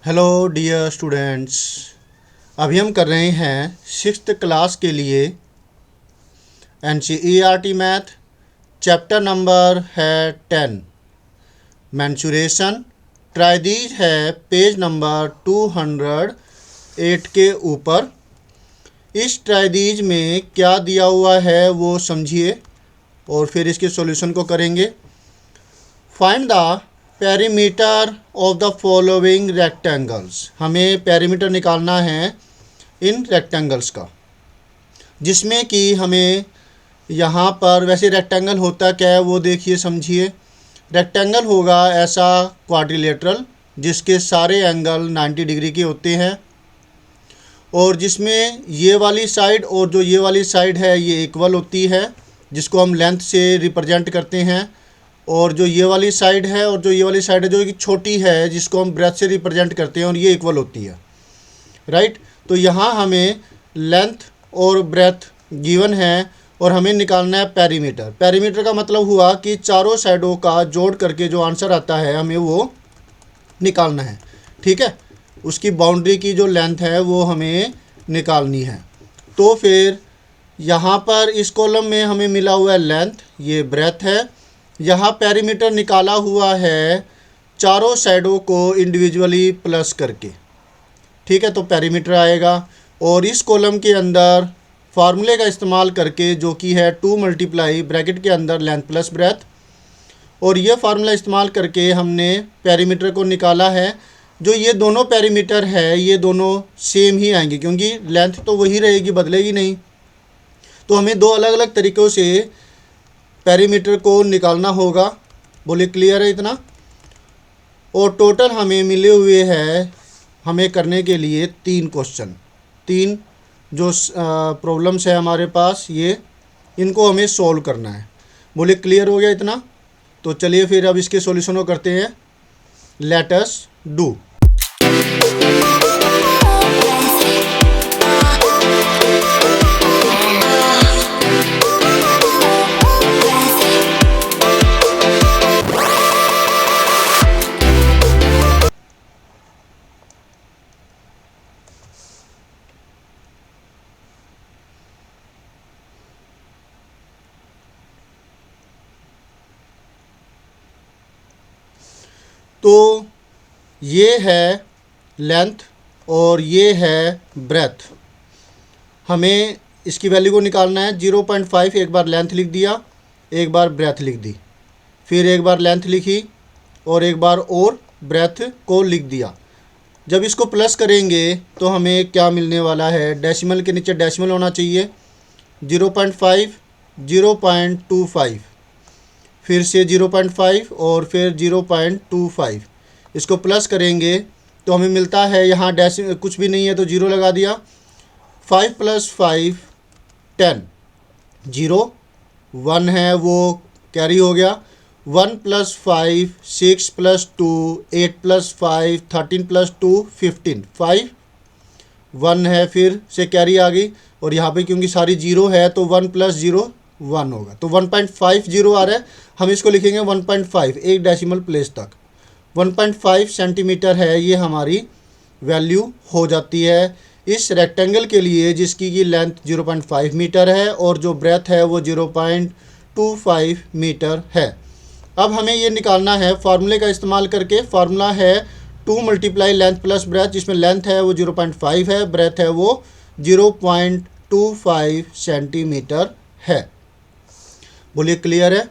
Hello dear students. अभी हम कर रहे हैं सिक्स्थ क्लास के लिए NCERT मैथ। चैप्टर नंबर है 10 मेंसुरेशन। ट्राइदीज है पेज नंबर 208 के ऊपर। इस ट्राइदीज में क्या दिया हुआ है वो समझिए और फिर इसके सॉल्यूशन को करेंगे। Find the perimeter of the following rectangles. हमें पेरीमीटर निकालना है इन रेक्टेंगल्स का, जिसमें कि हमें यहाँ पर वैसे रेक्टेंगल होता क्या है वो देखिए समझिए। रेक्टेंगल होगा ऐसा क्वाड्रिलेटरल जिसके सारे एंगल 90 डिग्री के होते हैं और जिसमें ये वाली साइड और जो ये वाली साइड है ये इक्वल होती है, जिसको हम लेंथ से रिप्रेजेंट करते हैं। और जो ये वाली साइड है और जो ये वाली साइड है जो कि छोटी है, जिसको हम ब्रेथ से रिप्रेजेंट करते हैं, और ये इक्वल होती है, राइट। तो यहाँ हमें लेंथ और ब्रेथ गिवन है और हमें निकालना है पेरीमीटर। पेरीमीटर का मतलब हुआ कि चारों साइडों का जोड़ करके जो आंसर आता है हमें वो निकालना है, ठीक है। उसकी बाउंड्री की जो लेंथ है वो हमें निकालनी है। तो फिर यहाँ पर इस कॉलम में हमें मिला हुआ है लेंथ, ये ब्रेथ है। यहाँ पेरीमीटर निकाला हुआ है चारों साइडों को इंडिविजुअली प्लस करके, ठीक है। तो पेरीमीटर आएगा और इस कॉलम के अंदर फार्मूले का इस्तेमाल करके जो कि है 2 मल्टीप्लाई ब्रैकेट के अंदर लेंथ प्लस ब्रेथ, और ये फार्मूला इस्तेमाल करके हमने पेरीमीटर को निकाला है। जो ये दोनों पेरीमीटर है ये दोनों सेम ही आएंगे क्योंकि लेंथ तो वही रहेगी, बदलेगी नहीं। तो हमें दो अलग अलग तरीक़ों से पेरीमीटर को निकालना होगा। बोले क्लियर है इतना। और टोटल हमें मिले हुए हैं हमें करने के लिए 3 क्वेश्चन, 3 जो प्रॉब्लम्स है हमारे पास, ये इनको हमें सॉल्व करना है। बोले क्लियर हो गया इतना। तो चलिए फिर अब इसके सॉल्यूशन को करते हैं। Let us do. तो ये है लेंथ और ये है ब्रेथ। हमें इसकी वैल्यू को निकालना है। 0.5 एक बार लेंथ लिख दिया, एक बार ब्रेथ लिख दी, फिर एक बार लेंथ लिखी और एक बार और ब्रेथ को लिख दिया। जब इसको प्लस करेंगे तो हमें क्या मिलने वाला है, डेसिमल के नीचे डेसिमल होना चाहिए। 0.5 0.25, फिर से 0.5 और फिर 0.25। इसको प्लस करेंगे तो हमें मिलता है, यहाँ डैश कुछ भी नहीं है तो 0 लगा दिया। 5 + 5 10, 0 1 है वो कैरी हो गया। 1 + 5 6 + 2 8 + 5 13 + 2 15, 5 1 है फिर से कैरी आ गई। और यहाँ पे क्योंकि सारी 0 है तो 1 + 0 1 होगा, तो 1.50 आ रहा है। हम इसको लिखेंगे 1.5 एक डेसिमल प्लेस तक। 1.5 सेंटीमीटर है ये हमारी वैल्यू हो जाती है इस रेक्टेंगल के लिए, जिसकी की लेंथ 0.5 मीटर है और जो ब्रेथ है वो 0.25 मीटर है। अब हमें ये निकालना है फार्मूले का इस्तेमाल करके। फार्मूला है 2 मल्टीप्लाई लेंथ प्लस ब्रेथ, जिसमें लेंथ है वो 0.5 है, ब्रेथ है वो 0.25 सेंटीमीटर है। बोलिए क्लियर है।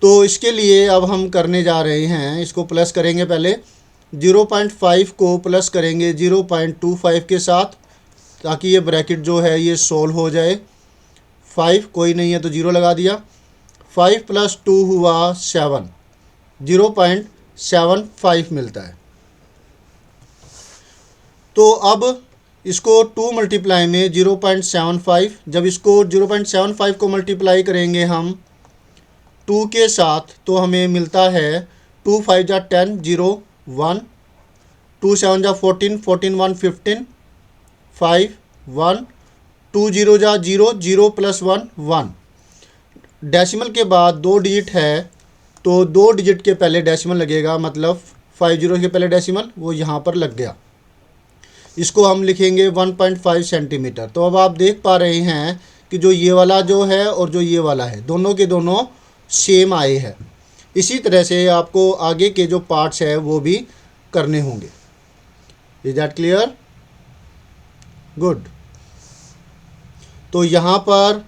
तो इसके लिए अब हम करने जा रहे हैं, इसको प्लस करेंगे पहले। 0.5 को प्लस करेंगे 0.25 के साथ, ताकि ये ब्रैकेट जो है ये सोल्व हो जाए। 5 कोई नहीं है तो 0 लगा दिया। 5 + 2 हुआ 7, 0.75 मिलता है। तो अब इसको 2 मल्टीप्लाई में 0.75, जब इसको 0.75 को मल्टीप्लाई करेंगे हम 2 के साथ तो हमें मिलता है 2 5 जा 10 0 1, 2 7 जा 14 14 1 15 5 1, 2 0 जा 0 0 + 1 1। डेसिमल के बाद 2 डिजिट है तो 2 डिजिट के पहले डेसिमल लगेगा, मतलब 50 के पहले डेसिमल वो यहाँ पर लग गया। इसको हम लिखेंगे 1.5 सेंटीमीटर। तो अब आप देख पा रहे हैं कि जो ये वाला जो है और जो ये वाला है, दोनों के दोनों सेम आए हैं। इसी तरह से आपको आगे के जो पार्ट्स है वो भी करने होंगे। Is that clear? गुड। तो यहाँ पर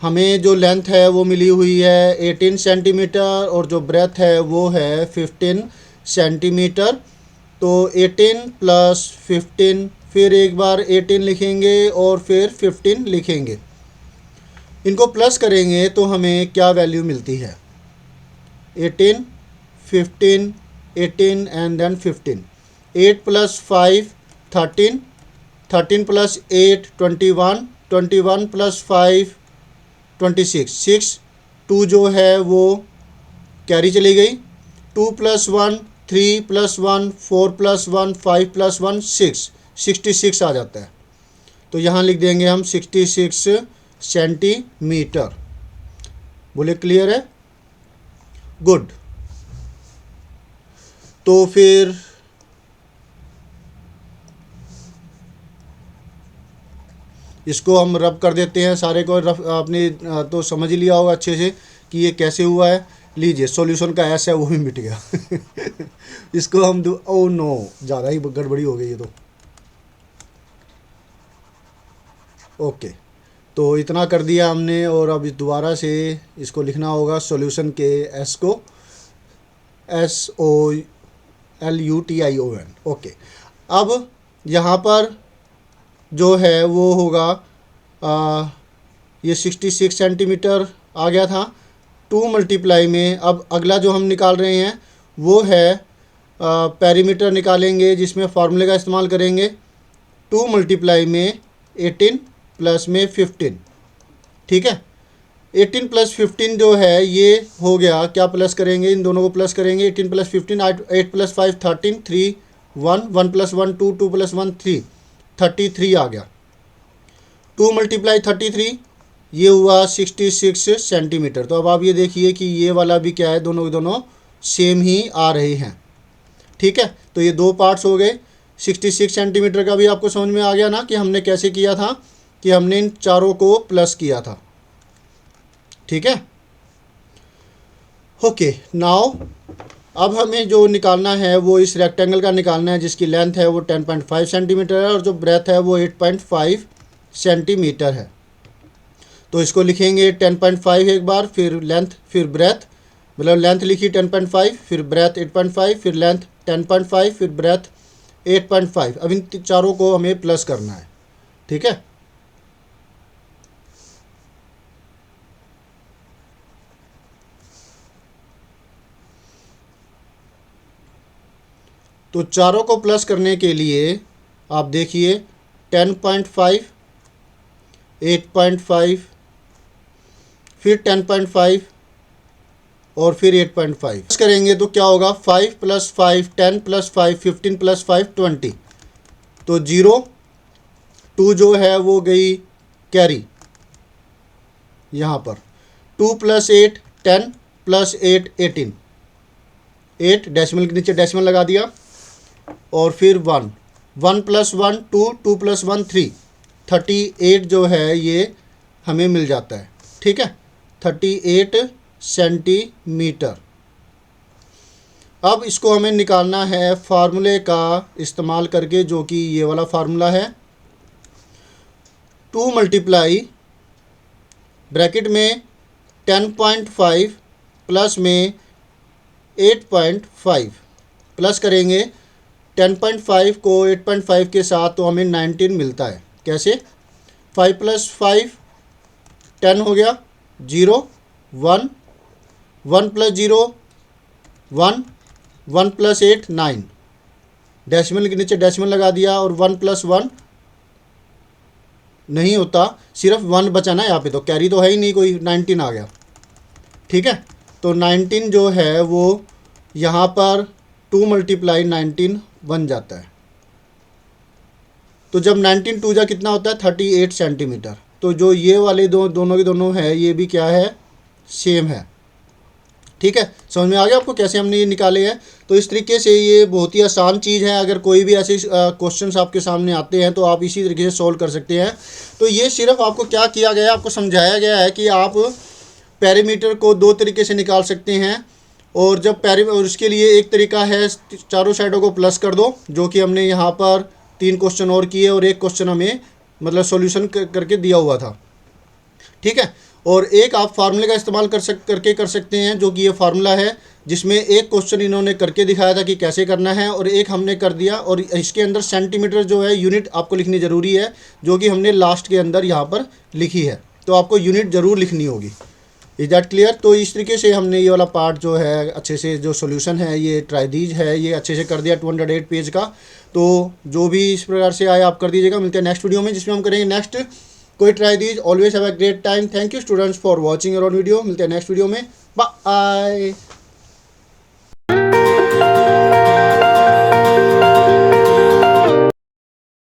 हमें जो लेंथ है वो मिली हुई है 18 सेंटीमीटर और जो ब्रेथ है वो है 15 सेंटीमीटर। तो 18 प्लस 15, फिर एक बार 18 लिखेंगे और फिर 15 लिखेंगे। इनको प्लस करेंगे तो हमें क्या वैल्यू मिलती है? 18, 15, 18 and then 15। 8 plus 5 13, 13 plus 8 21, 21 plus 5 26, 6, 2 जो है वो कैरी चली गई। 2 प्लस 1 3 प्लस 1 4 प्लस 1 5 प्लस 1 6, 66 आ जाता है। तो यहाँ लिख देंगे हम 66 सेंटीमीटर। बोले क्लियर है? गुड। तो फिर इसको हम रब कर देते हैं सारे को। रफ आपने तो समझ ही लिया होगा अच्छे से कि ये कैसे हुआ है। लीजिए, सॉल्यूशन का एस है वो भी मिट गया। इसको हम ओ नो, ज़्यादा ही गड़बड़ी हो गई ये तो। ओके, तो इतना कर दिया हमने और अब दोबारा से इसको लिखना होगा सॉल्यूशन के एस को, SOLUTION। ओके, अब यहाँ पर जो है वो होगा ये 66 सेंटीमीटर आ गया था। 2 मल्टीप्लाई में अब अगला जो हम निकाल रहे हैं वो है पेरीमीटर निकालेंगे, जिसमें फार्मूले का इस्तेमाल करेंगे। 2 मल्टीप्लाई में 18 प्लस में 15, ठीक है। 18 प्लस 15 जो है ये हो गया, क्या प्लस करेंगे? इन दोनों को प्लस करेंगे। 18 प्लस 15, 8 प्लस 5 13, 3 1, 1 प्लस 1 2, 2 प्लस 1 3, 33 आ गया। 2 मल्टीप्लाई 33 ये हुआ 66 सेंटीमीटर। तो अब आप ये देखिए कि ये वाला भी क्या है, दोनों के दोनों सेम ही आ रहे हैं, ठीक है। तो ये 2 पार्ट्स हो गए। 66 सेंटीमीटर का भी आपको समझ में आ गया ना कि हमने कैसे किया था, कि हमने इन चारों को प्लस किया था, ठीक है। ओके, नाउ अब हमें जो निकालना है वो इस रेक्टेंगल का निकालना है, जिसकी लेंथ है वो 10.5 सेंटीमीटर है और जो ब्रेथ है वो 8.5 सेंटीमीटर है। तो इसको लिखेंगे 10.5 एक बार, फिर लेंथ, फिर ब्रेथ, मतलब लेंथ लिखी 10.5, फिर ब्रेथ 8.5, फिर लेंथ 10.5, फिर ब्रेथ 8.5। अब इन चारों को हमें प्लस करना है, ठीक है। तो चारों को प्लस करने के लिए आप देखिए 10.5, 8.5, फिर 10.5 और फिर 8.5 प्लस करेंगे तो क्या होगा? 5 प्लस 5 10 प्लस 5 15 प्लस 5 20। तो 0 2 जो है वो गई कैरी यहाँ पर। 2 प्लस 8 10 प्लस 8 18, 8 डेसिमल के नीचे डेसिमल लगा दिया और फिर 1, 1 प्लस 1 2, 2 प्लस 1 3, 38 जो है ये हमें मिल जाता है, ठीक है। 38 सेंटीमीटर। अब इसको हमें निकालना है फार्मूले का इस्तेमाल करके, जो कि ये वाला फार्मूला है। 2 मल्टीप्लाई ब्रैकेट में 10.5 प्लस में 8.5 प्लस करेंगे 10.5 को 8.5 के साथ, तो हमें 19 मिलता है। कैसे? 5 प्लस 5 10 हो गया, 0 1, 1 प्लस 0 1, 1 प्लस 8 9, डेसिमल के नीचे डेसिमल लगा दिया और 1 प्लस 1 नहीं होता, सिर्फ 1 बचा ना यहाँ पे, तो कैरी तो है ही नहीं कोई, 19 आ गया, ठीक है। तो 19 जो है वो यहाँ पर 2 मल्टीप्लाई 19 बन जाता है। तो जब 19 2 जा कितना होता है? 38 सेंटीमीटर। तो जो ये वाले दोनों के दोनों है, ये भी क्या है? सेम है, ठीक है, समझ में आ गया आपको कैसे हमने ये निकाले हैं। तो इस तरीके से ये बहुत ही आसान चीज़ है। अगर कोई भी ऐसे क्वेश्चंस आपके सामने आते हैं तो आप इसी तरीके से सॉल्व कर सकते हैं। तो ये सिर्फ आपको क्या किया गया है, आपको समझाया गया है कि आप पैरामीटर को दो तरीके से निकाल सकते हैं। और जब और उसके लिए एक तरीका है, चारों साइडों को प्लस कर दो, जो कि हमने यहाँ पर 3 क्वेश्चन और किए और एक क्वेश्चन हमें मतलब सॉल्यूशन करके दिया हुआ था। ठीक है, और एक आप फार्मूले का इस्तेमाल कर सकते हैं, जो कि ये फार्मूला है, जिसमें एक क्वेश्चन इन्होंने करके दिखाया था कि कैसे करना है और एक हमने कर दिया। और इसके अंदर सेंटीमीटर जो है यूनिट आपको लिखनी ज़रूरी है, जो कि हमने लास्ट के अंदर यहाँ पर लिखी है। तो आपको यूनिट ज़रूर लिखनी होगी। Is that clear? तो इस तरीके से हमने ये वाला पार्ट जो है अच्छे से, जो सॉल्यूशन है ये ट्राइदीज है, ये अच्छे से कर दिया 208 पेज का। तो जो भी इस प्रकार से आए आप कर दीजिएगा। मिलते हैं नेक्स्ट वीडियो में, जिसमें हम करेंगे नेक्स्ट कोई try these. Always have a great time. Thank you students for watching your video. मिलते हैं नेक्स्ट वीडियो में। बाय।